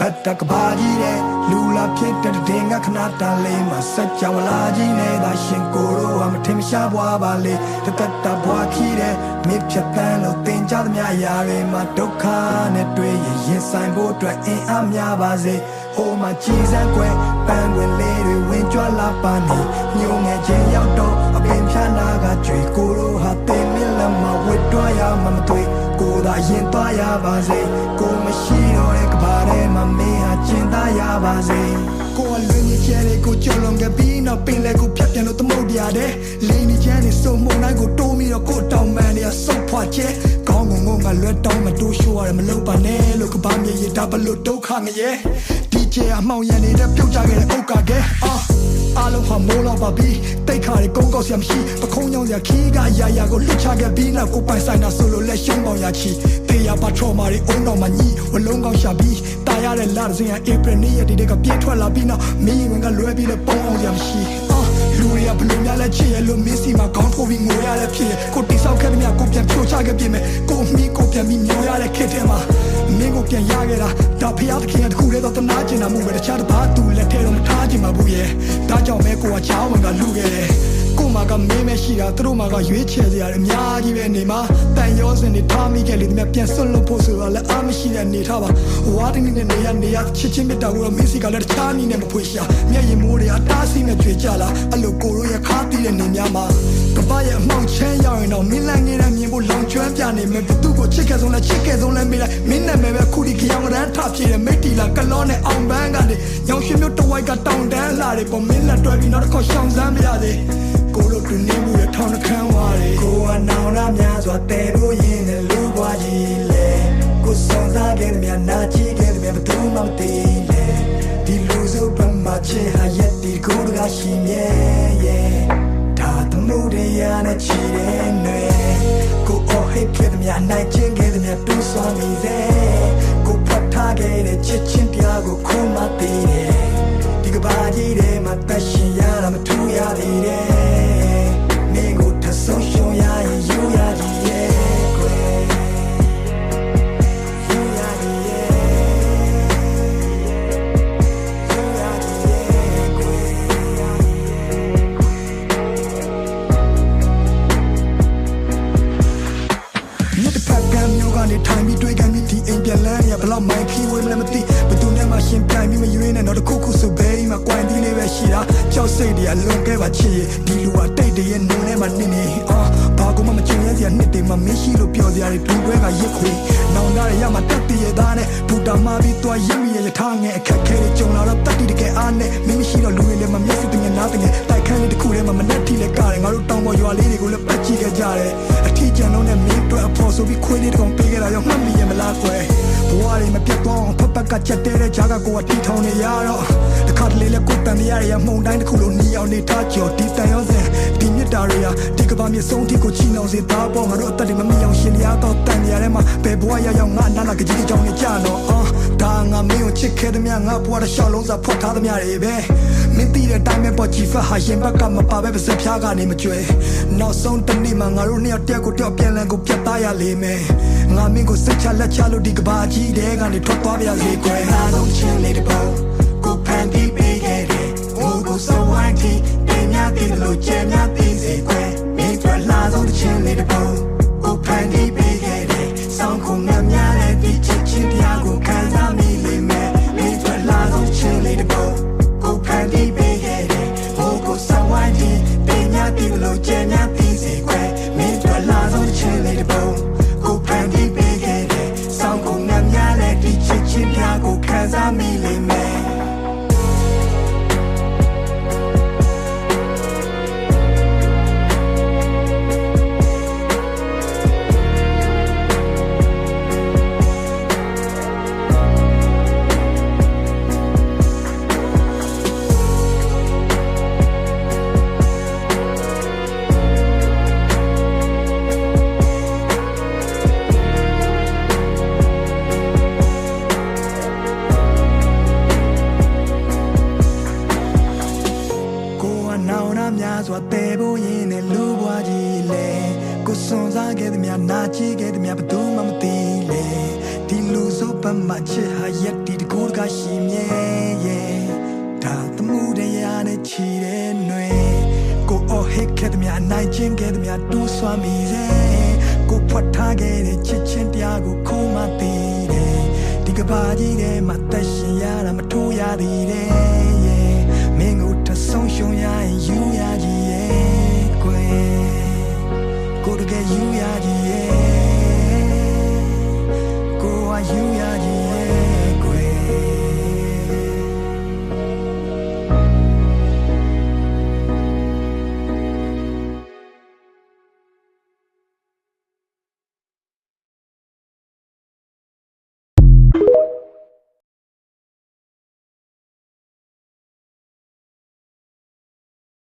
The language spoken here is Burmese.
Bata kabaji de lula pita de dinga kanata le masacha walaji ne da shinkoro am tim shabwa bale tata bwa ki de mip chatan lo tinja de mya ya re ma dukha ne twe yin sai bo twa in a mya ba se ho ma chi san kwe pan kwen le de win jwa la pa ni nyu nge chin yaw to a pin phya na ga chwe ko ro ha te min la ma wit twa ya ma ma twe ko da yin twa ya ba se ko ma shi ro de ka ba de ma me ha chin da ya ba se ko a lwe ni che de ko cholong ge bi no pin le ko phat pian lo tmo dia de le ni che ni so mo nai ko to mi ro ko taw man ni a so phwa che kaung ngong ngong ga lwe taw ma to show ya ma lo pa ne lo ka ba mi ye da ba lo duk kha nge ye DJ အမောင်ရန်နေတဲ့ပြုတ်ကြခဲ့တဲ့ဥက္ကာကဲအားလုံးဟာမိုးလောက်ပါပြီတိတ်ခါတွေကုန်းကောက်ဆရာမရှိပခုံးညောင်းစရာခီးကရာရာကိုလွတ်ချခဲ့ပြီးနောက်ကိုပိုင်ဆိုင်တာဆိုလို့လက်ရှုံးပေါင်ရချီတေးရပါထရောမာတွေအုံတော်မှာညီဝလုံးကောက်ရှာပြီးတာရတဲ့လာစင်ရဧပြီနေ့ရက်ဒီကပြည့်ထွက်လာပြီးနောက်မင်းဝင်ကလွဲပြီးတော့ပုံအောင်စရာမရှိလူတွေကဘလို့များလဲချစ်ရလို့မင်းစီမှာခေါင်းထိုးပြီးငိုရလဲဖြစ်ကိုတိဆောက်ခဲ့တဲ့မြကိုပြန်ဖြိုချခဲ့ပြင်မဲ့ကိုမီကိုပြန်ပြီးမျိုးရတဲ့ခက်တဲ့မှာမင်းကိုပြန်ရခဲ့တာဒါဖျားသခင်တခုတည်းတော့တနာကျင်တာမှုပဲတခြားတစ်ပါးသူလက်ထဲတော့မထားချင်ပါဘူးရဲ့ဒါကြောင့်မဲကိုကချားဝင်ကလူခဲ့တယ်ကိုမကမင်းမရှိတာသူတို့မကရွေးချယ်စရာအများကြီးပဲနေမှာတန်ရောစင်နေထားမိခဲ့လေဒီမြပြန်ဆွတ်လို့ဖို့ဆိုတော့လည်းအားမရှိတဲ့နေထားပါဝါတင်းနေနေရချစ်ချင်းမြတ်တာကိုတော့မင်းစီကလည်းတခြားနည်းနဲ့မဖွေရှာမျက်ရည်မိုးတွေအတားဆီးနဲ့ကြွေကြလာအဲ့လိုကိုရိုးရခါတီးတဲ့နေများမှာကပရဲ့အမောင်ချမ်းရောက်ရင်တော့မင်းလိုက်နေတဲ့မြင်ဖို့လောင်ကျွမ်းပြနေမယ်သူ့ကိုချစ်ခဲ့ဆုံးလဲချစ်ခဲ့ဆုံးလဲမေးလိုက်မင်းနဲ့မဲပဲခုဒီကြောင်ရန်ထပြေတဲ့မိတ်တီလာကလောနဲ့အောင်ပန်းကနေရောင်ရွှေမျိုးတဝိုက်ကတောင်တန်းလာတယ်ပေါ်မင်းလက်တွဲပြီးနောက်တစ်ခေါက်ရှောင်စမ်းမရသေးကိုလိုတူနေမှုရထောင်းနှခမ်းဝါးတယ်ကိုကနောင်ရများစွာတဲလို့ရင်းနဲ့လူပွားကြီးလေကိုစုံစားခဲ့တဲ့မြနာချီခဲ့တဲ့မြဘသူမှမသိလေဒီလူစုပမာချေဟာရက်ဒီကိုကရှိမြဲရဲ့ဒါတမှုတရားနဲ့ချီတဲ့နွေကိုအော်ဟိတ်ခဲ့တဲ့မြနိုင်ချင်းခဲ့တဲ့မြတူးစွာမိတဲ့ကိုဖတ်ထားခဲ့တဲ့ချစ်ချင်းပြားကိုခုမှသိတယ်ဒီကဘာကြီးတဲ့မှာတရှင်ရတာမထူရသေးတယ်မင်းကိုထဆုံးရှုံးရရင်ယူရကြီးရဲ့ကွယ်ယူရကြီးရဲ့ယူရကြီးရဲ့ကွယ်မြတ်ဖတ်ကံမျိုးကနေထိုင်ပြီးတွေးကန်ပြီးဒီအိမ်ပြန်လန်းရဘလောက်မိုင်းခီးဝေးမလဲမသိဘသူနဲ့မှရှင်ပြိုင်ပြီးမရွေးနဲ့တော့တခုခုဆိုဘဲမှာကွိုင်တီးလေးပဲရှိတာကြောက်စိတ်တွေကလွန်ခဲ့ပါချစ်ဒီလူကတိတ်တရဲ့နုံထဲမှာနင်းနေဘာကူမှမချင်ရစရာနှစ်တွေမှမရှိလို့ပြောစရာတွေဒူတွဲကရစ်ခွေနောင်သားရမှာတက်တရဲ့သားနဲ့ဒူတာမှပြီးသွားရစ်မိရဲ့ထားငယ်အခက်ခဲတွေကြုံလာတော့တက်တီတကယ်အားနဲ့မင်းမရှိတော့လူတွေလည်းမမျက်စိတင်နားတင်တိုက်ခန်းလေးတစ်ခုထဲမှာမနဲ့ထိလဲကားတယ်ငါတို့တောင်ပေါ်ရွာလေးတွေကိုလည်းပတ်ကြည့်ခဲ့ကြတယ်အထီးကျန်လုံးနဲ့မင်းတို့အဖို့ဆိုပြီးခွေးလေးတကောင်ပေးခဲ့တာရောမှတ်မိရဲ့မလားကွယ်ဘဝတွေမပြတ်သွားအောင်ဖက်ဖက်ကချက်တဲ့ဂျာကကိုအတီထောင်နေရတော့တခါတလေလဲကိုတန်ရရမှုန်တိုင်းတစ်ခုလုံးနီအောင်နေထားကြော်ဒီတန်ရောစင်ဒီမြစ်တာတွေဟာဒီကဘာမြေဆုံးထိကိုချီနှောင်စေသားပေါ်ငါတို့အသက်တွေမမီအောင်ရှင်ရတော့တန်ရထဲမှာဘယ်ဘဝရောက်ငါနာနာကကြီးကြောင်နေကြတော့ဒါငါမင်းကိုချစ်ခဲ့တဲ့မြငါဘဝတစ်လျှောက်လုံးစာဖွက်ထားတဲ့မြတွေပဲမင်းသိတဲ့တိုင်းမဲ့ပေါ်ချီဖတ်ဟာရင်ဘက်ကမပါပဲပါစဖျားကနေမကျွဲနောက်ဆုံးတနေ့မှာငါတို့နှစ်ယောက်တယောက်ကိုတယောက်ပြန်လည်ကိုပြတ်သားရလိမ့်မယ်ငါမင်းကိုစိတ်ချလက်ချလို့ဒီကဘာကြီးတဲ့ကနေထွက်သွားပြရစေကွယ်အားလုံးချင်းလေးတစ်ပုံကိုဖန်တီးပေးခဲ့တယ်ဟိုကိုစဝိုင်းတီတင်များတည်လို့ကျဲများတည်စေကွယ်မင်းတို့လာဆုံးချင်းလေးတစ်ပုံကိုဖန်တီးပေးခဲ့တယ်ဆောင်းခုံများများနဲ့ဒီချစ်ချင်းတရားကိုခံစားမိလိမ့်မယ်မင်းတို့လာဆုံးချင်းလေးတစ်ပုံကိုဖန်တီးပေးခဲ့တယ်ဟိုကိုစဝိုင်းတီတင်များတည်လို့ကျဲများတည်စေကွယ်မင်းတို့လာဆုံးချင်းလေးတစ်ပုံကိုဖန်တီးပေးခဲ့တယ်ဆောင်းခုံများများနဲ့ဒီချစ်ချင်းတရားကိုခံစားမိလိမ့်မယ်များစွာတဲဖို့ရင်နဲ့လူဘွားကြီးလေကိုစွန်စားခဲ့တဲ့မြနာချီခဲ့တဲ့မြဘသူမှမသိလေဒီလူစုပမချစ်ဟာရက်ဒီတကူတ ကရှိမြဲရဲ့ဒါသမှုတရားနဲ့ချီတဲ့ຫນွေကိုအော်ဟစ်ခဲ့သမျှနိုင်ချင်းခဲ့သမျှတူးဆွမ်းမိစေကိုဖွက်ထားခဲ့တဲ့ချစ်ချင်းတရားကိုခိုးမှသိတယ်ဒီကဘာကြီးထဲမှာသက်ရှင်ရတာမထိုးရသေးတယ်မင်းကိုတဆုံရှုံရရင်ယူရကြီးရဲ့ကွယ်ကိုတကယ်ယူရကြီးရဲ့ကိုကယူရကြီး